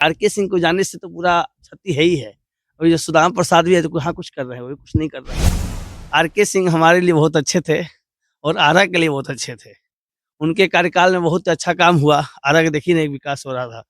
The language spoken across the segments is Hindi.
आरके सिंह को जाने से तो पूरा क्षति है ही है। और ये सुदामा प्रसाद भी है तो कहाँ कुछ कर रहे हैं, वो भी कुछ नहीं कर रहे हैं। आरके सिंह हमारे लिए बहुत अच्छे थे और आरा के लिए बहुत अच्छे थे। उनके कार्यकाल में बहुत अच्छा काम हुआ। आरा का देखिए नहीं विकास हो रहा था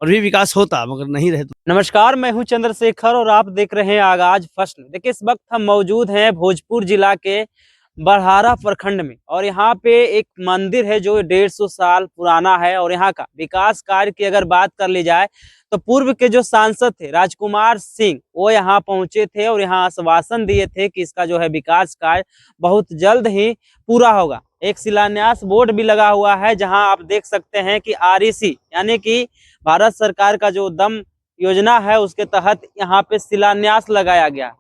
और भी विकास होता मगर नहीं रहे तो। नमस्कार, मैं हूं चंद्रशेखर और आप देख रहे हैं आगाज फर्स्ट। देखिए, इस वक्त हम मौजूद हैं भोजपुर जिला के बड़हारा प्रखंड में और यहाँ पे एक मंदिर है जो 150 साल पुराना है। और यहाँ का विकास कार्य की अगर बात कर ली जाए तो पूर्व के जो सांसद थे राजकुमार सिंह, वो यहाँ पहुंचे थे और यहाँ आश्वासन दिए थे कि इसका जो है विकास कार्य बहुत जल्द ही पूरा होगा। एक शिलान्यास बोर्ड भी लगा हुआ है जहाँ आप देख सकते हैं कि REC यानी कि भारत सरकार का जो दम योजना है उसके तहत यहाँ पे शिलान्यास लगाया गया।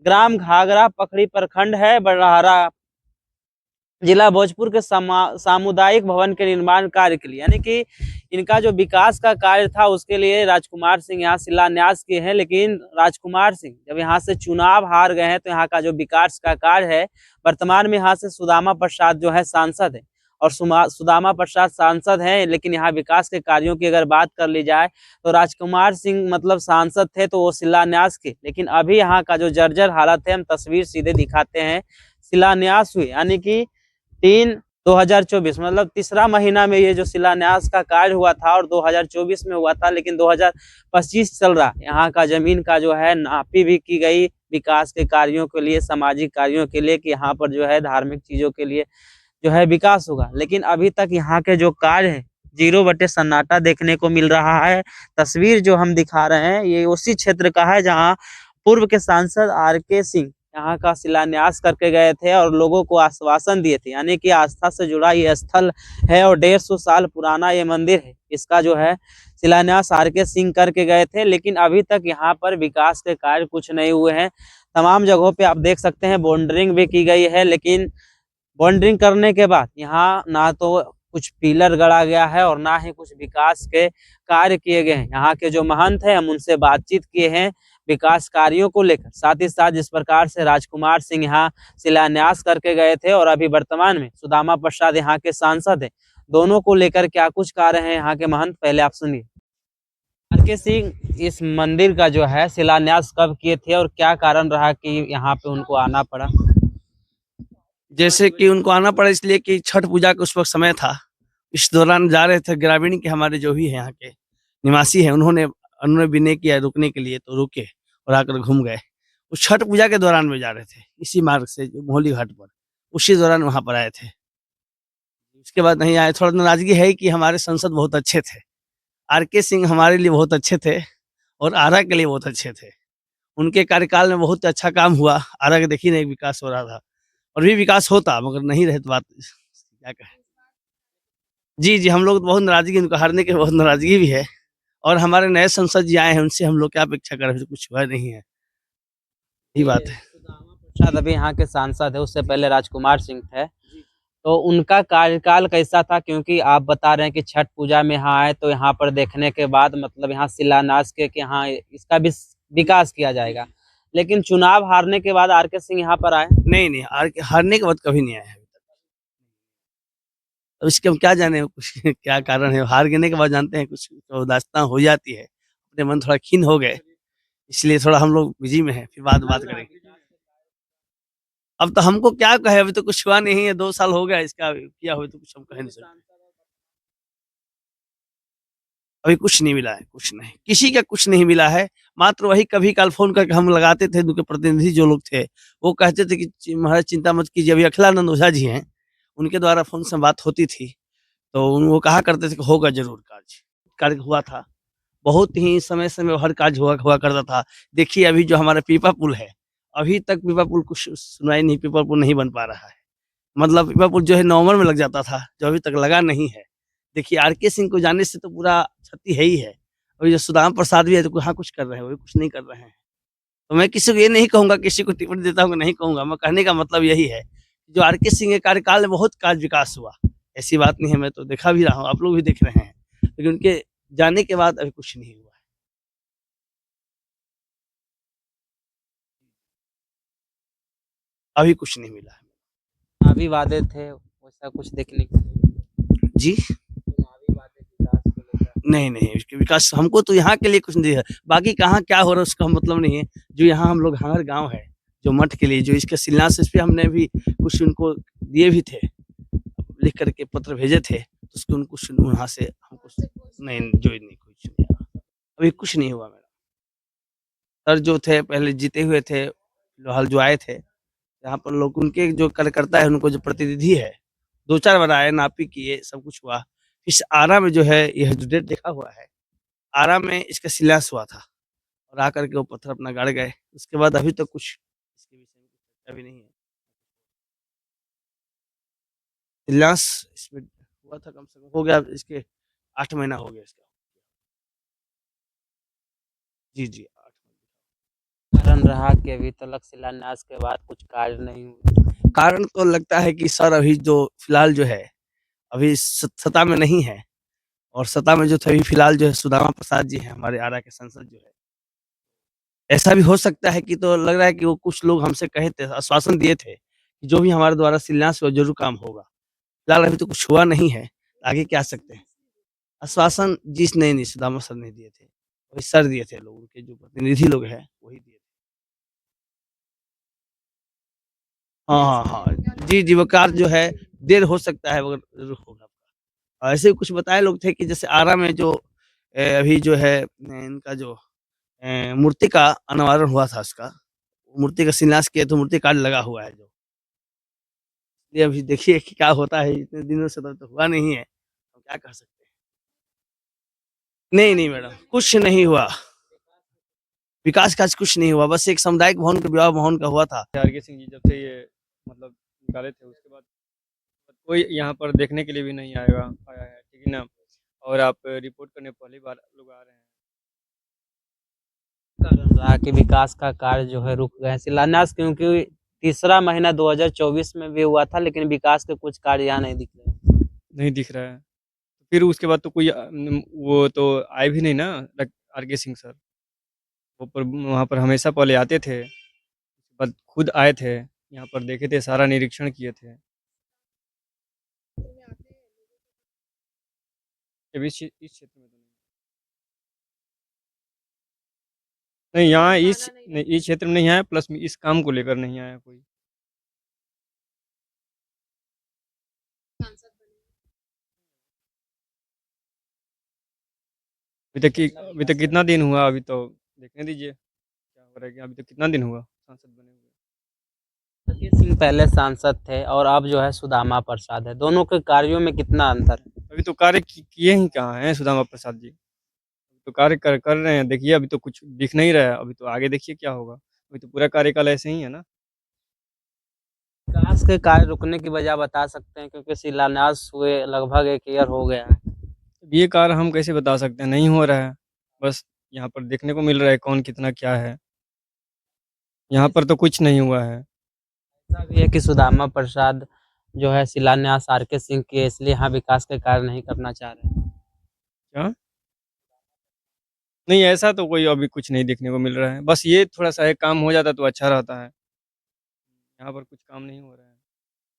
ग्राम घाघरा पखड़ी प्रखंड है बड़हारा, जिला भोजपुर के सामुदायिक भवन के निर्माण कार्य के लिए, यानी कि इनका जो विकास का कार्य था उसके लिए राजकुमार सिंह यहाँ शिलान्यास किए हैं। लेकिन राजकुमार सिंह जब यहाँ से चुनाव हार गए हैं तो यहाँ का जो विकास का कार्य है, वर्तमान में यहाँ से सुदामा प्रसाद जो है सांसद है और सुदामा प्रसाद सांसद हैं, लेकिन यहाँ विकास के कार्यों की अगर बात कर ली जाए तो राजकुमार सिंह मतलब सांसद थे तो वो शिलान्यास के, लेकिन अभी यहाँ का जो जर्जर हालत है, हम तस्वीर सीधे दिखाते हैं। शिलान्यास हुए यानी कि 3/2024 मतलब तीसरा महीना में ये जो शिलान्यास का कार्य हुआ था और 2024 में हुआ था, लेकिन 2025 चल रहा। यहाँ का जमीन का जो है नापी भी की गई विकास के कार्यों के लिए, सामाजिक कार्यों के लिए, कि यहाँ पर जो है धार्मिक चीजों के लिए जो है विकास होगा। लेकिन अभी तक यहाँ के जो कार्य है 0 बटे सन्नाटा देखने को मिल रहा है। तस्वीर जो हम दिखा रहे हैं ये उसी क्षेत्र का है जहाँ पूर्व के सांसद RK सिंह यहाँ का शिलान्यास करके गए थे और लोगों को आश्वासन दिए थे, यानी कि आस्था से जुड़ा ये स्थल है और 150 साल पुराना ये मंदिर है। इसका जो है शिलान्यास RK सिंह करके गए थे, लेकिन अभी तक यहाँ पर विकास के कार्य कुछ नहीं हुए हैं। तमाम जगहों पे आप देख सकते हैं बॉन्डरिंग भी की गई है, लेकिन बॉन्डरिंग करने के बाद यहाँ ना तो कुछ पिलर गड़ा गया है और ना ही कुछ विकास के कार्य किए गए हैं। यहाँ के जो महंत हैं हम उनसे बातचीत किए हैं विकास कार्यों को लेकर, साथ ही साथ जिस प्रकार से राजकुमार सिंह यहाँ शिलान्यास करके गए थे और अभी वर्तमान में सुदामा प्रसाद यहाँ के सांसद हैं, दोनों को लेकर क्या कुछ कार्य हैं यहाँ के महंत, पहले आप सुनिए। RK सिंह इस मंदिर का जो है शिलान्यास कब किए थे और क्या कारण रहा कि यहाँ पे उनको आना पड़ा? जैसे कि उनको आना पड़ा इसलिए कि छठ पूजा का उस वक्त समय था। इस दौरान जा रहे थे ग्रामीण के, हमारे जो भी है यहाँ के निवासी हैं, उन्होंने विनय किया रुकने के लिए तो रुके और आकर घूम गए। उस छठ पूजा के दौरान में जा रहे थे इसी मार्ग से जो मोहली घाट पर, उसी दौरान वहाँ पर आए थे। उसके बाद नहीं आए। थोड़ा नाराजगी है कि हमारे सांसद बहुत अच्छे थे। RK सिंह हमारे लिए बहुत अच्छे थे और आरा के लिए बहुत अच्छे थे। उनके कार्यकाल में बहुत अच्छा काम हुआ। आरा का देखिए नहीं विकास हो रहा था और भी विकास होता मगर नहीं रहे तो बात क्या कहें। जी, हम लोग तो बहुत नाराजगी, उनको हारने की बहुत नाराजगी भी है और हमारे नए सांसद जी आए हैं, उनसे हम लोग क्या अपेक्षा कर रहे हैं, कुछ हुआ नहीं है, यही बात है। सुदामा प्रसाद अभी यहाँ के सांसद है, उससे पहले राजकुमार सिंह थे, तो उनका कार्यकाल कैसा था? क्योंकि आप बता रहे हैं कि छठ पूजा में यहाँ आए तो यहाँ पर देखने के बाद मतलब यहाँ शिलान्यास के कि हाँ इसका भी विकास किया जाएगा, लेकिन चुनाव हारने के बाद RK सिंह यहाँ पर आए? नहीं, हारने के बाद कभी नहीं आए हैं अभी तक। अब इसके हम क्या जाने कुछ क्या कारण है। हार गिरने के बाद जानते हैं कुछ तो दास्तां हो जाती है। अपने मन थोड़ा खिन्न हो गए, इसलिए थोड़ा हम लोग बिजी में हैं, फिर बात करेंगे। अब तो हमको क्या कहे, अभी तो कुछ हुआ नहीं है, 2 साल हो गया इसका किया हुआ, तो कुछ हम कह नहीं सकते। अभी कुछ नहीं मिला है, कुछ नहीं, किसी का कुछ नहीं मिला है। मात्र वही कभी काल फोन करके हम लगाते थे, उनके प्रतिनिधि जो लोग थे वो कहते थे कि महाराज चिंता मत कीजिए, अभी अखिलानंद ओझा जी हैं, उनके द्वारा फोन से बात होती थी तो वो कहा करते थे कि होगा जरूर कार्य हुआ था। बहुत ही समय समय हर कार्य हुआ करता था। देखिए अभी जो हमारा पीपा पुल है, अभी तक पीपा पुल कुछ सुनाई नहीं, पीपा पुल नहीं बन पा रहा है। मतलब पीपा पुल जो है नवंबर में लग जाता था, जो अभी तक लगा नहीं है। देखिए RK सिंह को जाने से तो पूरा क्षति है ही है और जो सुदामा प्रसाद भी है तो कहाँ कुछ कर रहे हैं, वो भी कुछ नहीं कर रहे हैं। तो मैं किसी को ये नहीं कहूँगा, किसी को टिप्पणी देता हूँ नहीं कहूँगा। मैं कहने का मतलब यही है जो RK सिंह के कार्यकाल में बहुत कार्य विकास हुआ, ऐसी बात नहीं है। मैं तो देखा भी रहा हूँ, आप लोग भी देख रहे हैं, लेकिन उनके जाने के बाद अभी कुछ नहीं हुआ है। अभी कुछ नहीं मिला है। चुनावी वादे थे वैसा कुछ देखने को जी, चुनावी वादे विकास को लेकर नहीं नहीं, इसके विकास हमको तो यहाँ के लिए कुछ नहीं है, बाकी कहाँ क्या हो रहा है उसका मतलब नहीं है। जो यहाँ हम लोग हमारे गांव है, जो मठ के लिए जो इसका शिलान्यास, इस पे हमने भी कुछ उनको दिए भी थे, लिख करके पत्र भेजे थे, तो उसको उनको वहाँ से हमको नहीं, जो नहीं कुछ नहीं आया। अभी कुछ नहीं हुआ मेरा। सर जो थे पहले जीते हुए थे, फिलहाल जो आए थे यहाँ पर लोग, उनके जो कार्यकर्ता है, उनको जो प्रतिनिधि है, 2-4 बार आए, नापी किए, सब कुछ हुआ। इस आरा में जो है, यह जो डेट लिखा हुआ है, आरा में इसका शिलान्यास हुआ था और आकर के वो पत्थर अपना गाड़ गए। उसके बाद अभी तक कुछ इसके विषय में चर्चा भी नहीं है। शिलान्यास इसमें हुआ था, कम से कम हो गया इसके 8 महीना हो गया इसका। जी, जी, 8 महीना। कारण रहा कि अभी तक शिलान्यास के बाद कुछ कार्य नहीं हुए। कारण तो लगता है कि सर अभी जो फिलहाल जो है, अभी सत्ता में नहीं है, और सत्ता में जो थे अभी फिलहाल जो है सुदामा प्रसाद जी हैं, हमारे आरा के सांसद जो है। ऐसा भी हो सकता है कि, तो लग रहा है कि वो कुछ लोग हमसे कहे थे, आश्वासन दिए थे कि जो भी हमारे द्वारा शिलान्यास हुआ ज़रूर काम होगा। फिलहाल अभी तो कुछ हुआ नहीं है, आगे क्या सकते हैं? आश्वासन जिस नहीं सुदामा सर ने दिए थे, वही सर दिए थे, लोग उनके जो प्रतिनिधि लोग हैं वही दिए थे। हाँ, हाँ, हाँ। जी, जी, वो कार्य जो है देर हो सकता है, मगर ज़रूर होगा। ऐसे ही कुछ बताए लोग थे कि जैसे आरा में जो अभी जो है इनका जो मूर्ति का अनावरण हुआ था उसका, मूर्ति का शिलान्यास किया, तो मूर्ति कार्ड लगा हुआ है जो। ये अभी देखिए कि क्या होता है, इतने दिनों से तो हुआ नहीं है, तो क्या कर सकते हैं? नहीं, नहीं मैडम, कुछ नहीं हुआ। विकास काज कुछ नहीं हुआ, बस एक सामुदायिक भवन का, विवाह भवन का हुआ था। आरके सिंह जी जब से ये मतलब निकाले थे उसके बाद कोई यहाँ पर देखने के लिए भी नहीं आया है, ठीक है ना। और आप रिपोर्ट करने पहली बार लोग आ रहे हैं। कारण रहा कि विकास का कार्य जो है रुक गए हैं। शिलान्यास क्योंकि तीसरा महीना 2024 में भी हुआ था, लेकिन विकास के कुछ कार्य यहाँ नहीं दिख रहे। नहीं दिख रहा है। फिर उसके बाद तो कोई वो तो आए भी नहीं ना, आरके सिंह सर। वो पर वहाँ पर हमेशा पहले आते थे, उसके बाद खुद आए थे, यहाँ पर देखे थे, सारा निरीक्षण किए थे। अभी इस क्षेत्र में तो नहीं, यहाँ इस क्षेत्र में नहीं आया, प्लस में इस काम को लेकर नहीं आया कोई। अभी तक कितना दिन हुआ, अभी तो देखने दीजिए क्या हो रहा है कि अभी तक कितना दिन हुआ सांसद बने हुए। आरके सिंह पहले सांसद थे और अब जो है सुदामा प्रसाद है। दोनों के कार्यों में कितना अंतर है? अभी तो कार्य किए ही कहाँ हैं सुदामा प्रसाद जी। अभी तो कार्य कर रहे हैं, देखिए अभी तो कुछ दिख नहीं रहा है, अभी तो आगे देखिए क्या होगा। अभी तो पूरा कार्यकाल ऐसे ही है ना। विकास के कार्य रुकने की वजह बता सकते हैं, क्योंकि शिलान्यास हुए लगभग 1 ईयर हो गया है। अब ये कार्य हम कैसे बता सकते हैं, नहीं हो रहा है। बस यहाँ पर देखने को मिल रहा है कौन कितना क्या है, यहाँ पर तो कुछ नहीं हुआ है। ऐसा भी है कि सुदामा प्रसाद जो है शिलान्यास आरके सिंह के, इसलिए यहाँ विकास के कार्य नहीं करना चाह रहे हैं। क्या? नहीं, ऐसा तो कोई अभी कुछ नहीं देखने को मिल रहा है। बस ये थोड़ा-सा है, काम हो जाता तो अच्छा रहता है। यहाँ पर कुछ काम नहीं हो रहा है।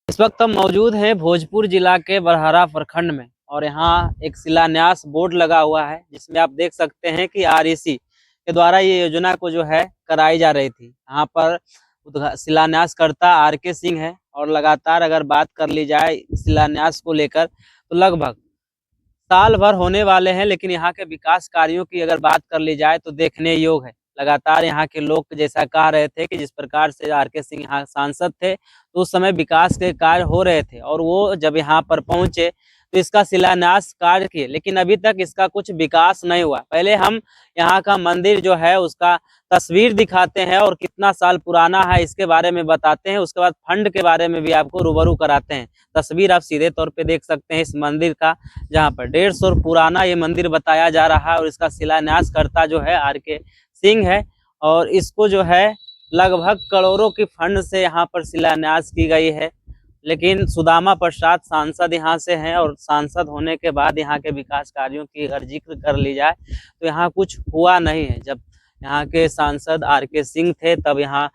इस वक्त हम मौजूद हैं भोजपुर जिला के बरहारा प्रखंड में, और यहाँ एक शिलान्यास बोर्ड लगा हुआ है, जिसमें आप देख सकते हैं कि आरईसी के द्वारा ये योजना को जो है कराई जा रही थी। यहाँ पर शिलान्यासकर्ता आरके सिंह है, और लगातार अगर बात कर ली जाए शिलान्यास को लेकर, तो लगभग साल भर होने वाले हैं, लेकिन यहाँ के विकास कार्यों की अगर बात कर ली जाए तो देखने योग्य है। लगातार यहाँ के लोग जैसा कह रहे थे कि जिस प्रकार से आरके सिंह यहाँ सांसद थे, तो उस समय विकास के कार्य हो रहे थे, और वो जब यहाँ पर पहुंचे तो इसका शिलान्यास कार्य किए, लेकिन अभी तक इसका कुछ विकास नहीं हुआ। पहले हम यहाँ का मंदिर जो है उसका तस्वीर दिखाते हैं और कितना साल पुराना है इसके बारे में बताते हैं, उसके बाद फंड के बारे में भी आपको रूबरू कराते हैं। तस्वीर आप सीधे तौर पे देख सकते हैं इस मंदिर का, जहाँ पर 150 पुराना ये मंदिर बताया जा रहा है, और इसका शिलान्यास करता जो है आरके सिंह है, और इसको जो है लगभग करोड़ों की फंड से यहाँ पर शिलान्यास की गई है। लेकिन सुदामा प्रसाद सांसद यहाँ से हैं, और सांसद होने के बाद यहाँ के विकास कार्यों की अगर जिक्र कर ली जाए तो यहाँ कुछ हुआ नहीं है। जब यहाँ के सांसद आरके सिंह थे तब यहाँ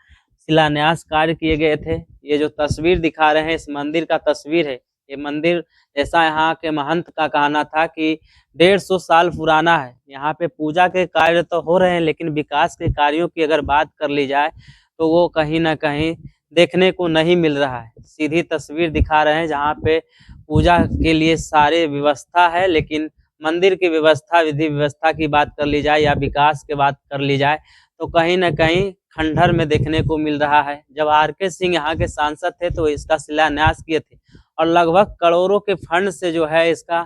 शिलान्यास कार्य किए गए थे। ये जो तस्वीर दिखा रहे हैं इस मंदिर का तस्वीर है, ये मंदिर, ऐसा यहाँ के महंत का कहना था कि 150 साल पुराना है। यहाँ पे पूजा के कार्य तो हो रहे हैं, लेकिन विकास के कार्यों की अगर बात कर ली जाए तो वो कहीं न कहीं देखने को नहीं मिल रहा है। सीधी तस्वीर दिखा रहे हैं जहाँ पे पूजा के लिए सारे व्यवस्था है, लेकिन मंदिर की व्यवस्था, विधि व्यवस्था की बात कर ली जाए या विकास की बात कर ली जाए तो कहीं न कहीं खंडहर में देखने को मिल रहा है। जब आर.के. सिंह यहाँ के सांसद थे तो इसका शिलान्यास किए थे और लगभग करोड़ों के फंड से जो है इसका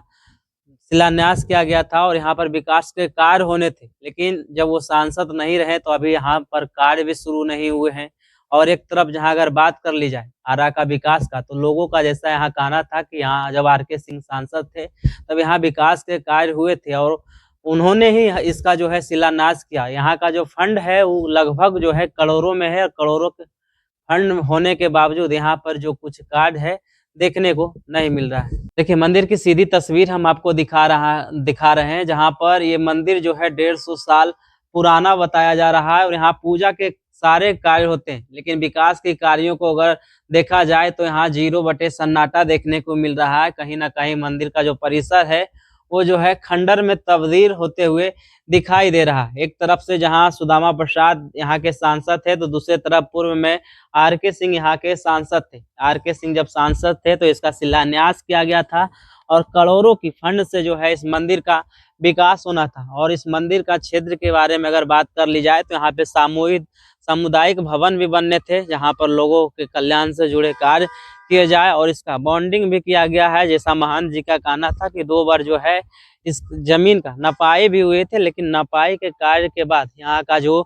शिलान्यास किया गया था और यहाँ पर विकास के कार्य होने थे। लेकिन जब वो सांसद नहीं रहे तो अभी यहाँ पर कार्य भी शुरू नहीं हुए हैं। और एक तरफ जहाँ अगर बात कर ली जाए आरा का विकास का, तो लोगों का जैसा यहाँ कहना था कि यहाँ जब आर.के. सिंह सांसद थे तब यहाँ विकास के कार्य हुए थे और उन्होंने ही इसका जो है शिलान्यास किया। यहाँ का जो फंड है वो लगभग जो है करोड़ों में है और करोड़ों के फंड होने के बावजूद यहाँ पर जो कुछ कार्य है देखने को नहीं मिल रहा है। देखिए मंदिर की सीधी तस्वीर हम आपको दिखा रहे हैं, जहाँ पर ये मंदिर जो है 150 साल पुराना बताया जा रहा है और यहाँ पूजा के सारे कार्य होते हैं, लेकिन विकास के कार्यों को अगर देखा जाए तो यहाँ 0 बटे सन्नाटा देखने को मिल रहा है। कहीं न कहीं मंदिर का जो परिसर है वो जो है खंडर में तब्दील होते हुए दिखाई दे रहा है। एक तरफ से जहाँ सुदामा प्रसाद यहाँ के सांसद थे तो दूसरे तरफ पूर्व में आर.के. सिंह यहाँ के सांसद थे। आर.के. सिंह जब सांसद थे तो इसका शिलान्यास किया गया था और करोड़ों की फंड से जो है इस मंदिर का विकास होना था। और इस मंदिर का क्षेत्र के बारे में अगर बात कर ली जाए तो यहाँ पे सामुदायिक भवन भी बनने थे, जहाँ पर लोगों के कल्याण से जुड़े कार्य किए जाए और इसका बॉन्डिंग भी किया गया है। जैसा महंत जी का कहना था कि 2 बार जो है इस जमीन का नपाई भी हुए थे, लेकिन नपाई के कार्य के बाद यहाँ का जो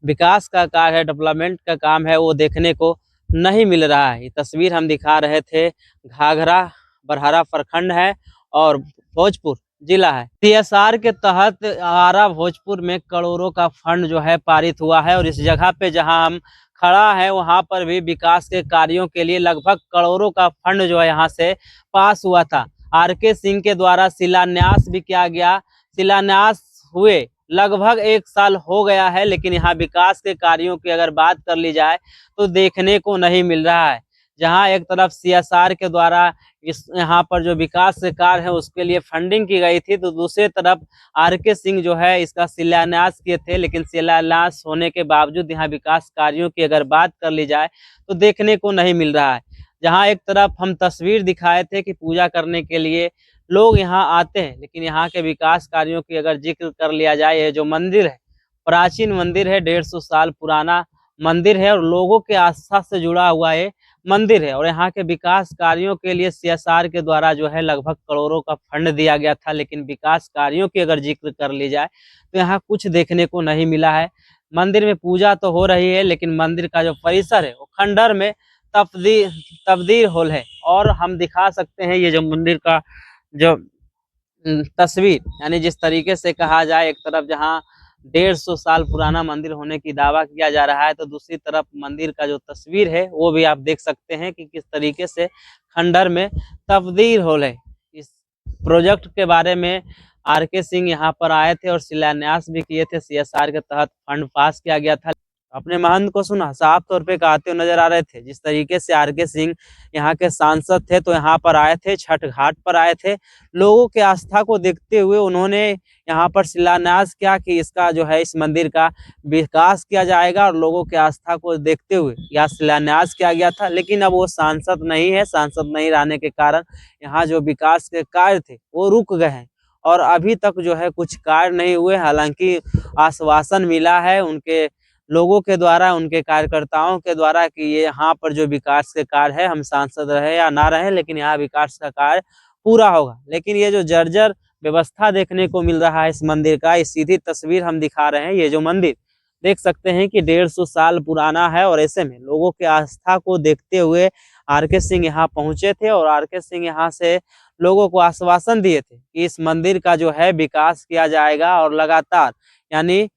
विकास का कार्य है, डेवलपमेंट का काम है, वो देखने को नहीं मिल रहा है। ये तस्वीर हम दिखा रहे थे, घाघरा बरहारा प्रखंड है और भोजपुर जिला है। सीएसआर के तहत आरा भोजपुर में करोड़ों का फंड जो है पारित हुआ है और इस जगह पे जहां हम खड़ा है वहां पर भी विकास के कार्यों के लिए लगभग करोड़ों का फंड जो है यहाँ से पास हुआ था। आर.के. सिंह के द्वारा शिलान्यास भी किया गया। शिलान्यास हुए लगभग 1 साल हो गया है, लेकिन यहाँ विकास के कार्यों की अगर बात कर ली जाए तो देखने को नहीं मिल रहा है। जहाँ एक तरफ सीएसआर के द्वारा इस यहाँ पर जो विकास के कार्य है उसके लिए फंडिंग की गई थी, तो दूसरी तरफ आर.के. सिंह जो है इसका शिलान्यास किए थे, लेकिन शिलान्यास होने के बावजूद यहाँ विकास कार्यों की अगर बात कर ली जाए तो देखने को नहीं मिल रहा है। जहाँ एक तरफ हम तस्वीर दिखाए थे कि पूजा करने के लिए लोग यहाँ आते हैं, लेकिन यहाँ के विकास कार्यों की अगर जिक्र कर लिया जाए, ये जो मंदिर है प्राचीन मंदिर है, 150 साल पुराना मंदिर है और लोगों के आस्था से जुड़ा हुआ ये मंदिर है और यहाँ के विकास कार्यों के लिए सीएसआर के द्वारा जो है लगभग करोड़ों का फंड दिया गया था, लेकिन विकास कार्यों की अगर जिक्र कर ली जाए तो यहाँ कुछ देखने को नहीं मिला है। मंदिर में पूजा तो हो रही है, लेकिन मंदिर का जो परिसर है वो खंडर में तब्दील होल है। और हम दिखा सकते हैं ये जो मंदिर का जो तस्वीर, यानी जिस तरीके से कहा जाए, एक तरफ जहाँ 150 साल पुराना मंदिर होने की दावा किया जा रहा है तो दूसरी तरफ मंदिर का जो तस्वीर है वो भी आप देख सकते हैं कि किस तरीके से खंडर में तब्दील हो रहे। इस प्रोजेक्ट के बारे में आर.के. सिंह यहाँ पर आए थे और शिलान्यास भी किए थे। सीएसआर के तहत फंड पास किया गया था। अपने महंत को सुना साफ तौर पे कहते हुए नजर आ रहे थे। जिस तरीके से आर.के. सिंह यहाँ के सांसद थे तो यहाँ पर आए थे, छठ घाट पर आए थे। लोगों के आस्था को देखते हुए उन्होंने यहाँ पर शिलान्यास किया कि इसका जो है इस मंदिर का विकास किया जाएगा और लोगों के आस्था को देखते हुए यह शिलान्यास किया गया था। लेकिन अब वो सांसद नहीं है, सांसद नहीं रहने के कारण यहाँ जो विकास के कार्य थे वो रुक गए हैं और अभी तक जो है कुछ कार्य नहीं हुए। हालांकि आश्वासन मिला है उनके लोगों के द्वारा, उनके कार्यकर्ताओं के द्वारा कि ये यहाँ पर जो विकास के कार्य है, हम सांसद रहे या ना रहे, लेकिन यहाँ विकास का कार्य पूरा होगा। लेकिन ये जो जर्जर व्यवस्था देखने को मिल रहा है इस मंदिर का, इस सीधी तस्वीर हम दिखा रहे हैं। ये जो मंदिर देख सकते हैं कि 150 साल पुराना है और ऐसे में लोगों के आस्था को देखते हुए आर.के. सिंह यहाँ पहुंचे थे और आर.के. सिंह यहाँ से लोगों को आश्वासन दिए थे कि इस मंदिर का जो है विकास किया जाएगा और लगातार, यानी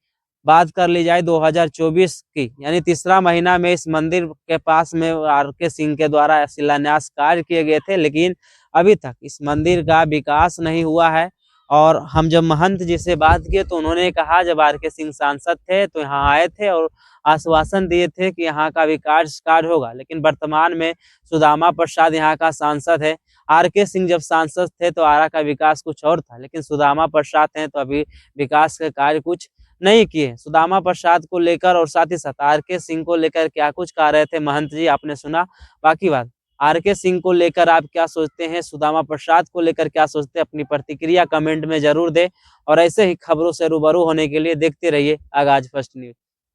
बात कर ली जाए 2024 की, यानी तीसरा महीना में इस मंदिर के पास में आर.के. सिंह के द्वारा शिलान्यास कार्य किए गए थे, लेकिन अभी तक इस मंदिर का विकास नहीं हुआ है और हम जब महंत जी से बात किए तो उन्होंने कहा जब आर.के. सिंह सांसद थे तो यहाँ आए थे और आश्वासन दिए थे कि यहाँ का विकास कार्य होगा। लेकिन वर्तमान में सुदामा प्रसाद यहाँ का सांसद है। आर.के. सिंह जब सांसद थे तो आरा का विकास कुछ और था, लेकिन सुदामा प्रसाद हैं तो अभी विकास के कार्य कुछ नहीं किए। सुदामा प्रसाद को लेकर और साथ ही साथ आर.के. सिंह को लेकर क्या कुछ कह रहे थे महंत जी, आपने सुना। बाकी बात आर.के. सिंह को लेकर आप क्या सोचते हैं, सुदामा प्रसाद को लेकर क्या सोचते हैं, अपनी प्रतिक्रिया कमेंट में जरूर दें और ऐसे ही खबरों से रूबरू होने के लिए देखते रहिए आगाज फर्स्ट न्यूज।